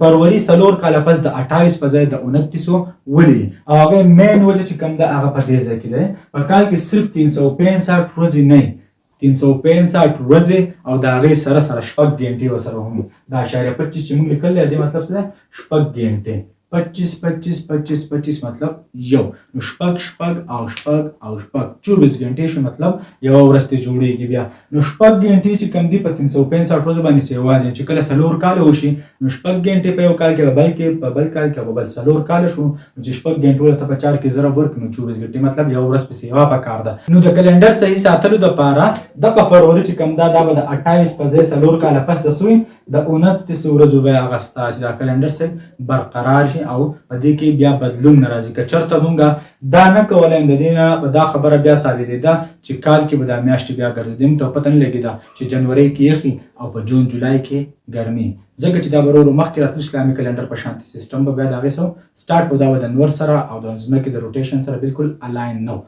فروری 4 کاله پس د 28 په ځای د 29 ولې او هغه مین وجه چې کوم ده هغه په دې ځای کې ده په کال کې صرف 365 ورځې نه 365 ورځې او د هغې سره سره شپږ ګنټې ورسره هم د اشاریه 25 چې موږ لیکلی دې مطلب څه ده شپږ ګنټې 25 25 25 25 مطلب یو نو شپږ او شپږ 24 ګنټې شو مطلب یو ورځ ته جوړیږي بیا نو شپږ ګنټې چې کم دي په 365 ورځو باندې سیوا دي چې کله 4 کال وشي نو شپږ ګنټې په یو کال کې په بل کال کې په بل 4 کال شو چې شپږ ګنټو ته په 4 کې ضرب ورکړو 24 ګنټې مطلب یو ورځ په سیوا پکار ده نو د کلندر صحیح ساتلو د پاره د فروری چې کم دا به د 28 په ځای 4 کال پس د سوی د 29 ورځو به اغستا چې دا کلندر صحیح برقرار شي او په دې کې بیا بدلون ناراضي که چرته مونږه دا نه کولای د دې نه دا خبره بیا ثابتې ده چې کال کې به دا میاشتې بیا ګرځېدم ته پته نه لګي دا چې جنوري کې یخي او په جون جولای کې ګرمي ځکه چې دا ورو مخکې راتلو اسلامي کلندر په شانتي سیستم به بیا د هغې سره سټارټ به دا د نور سره او د ځمکې د روټیشن سره بالکل الاین نه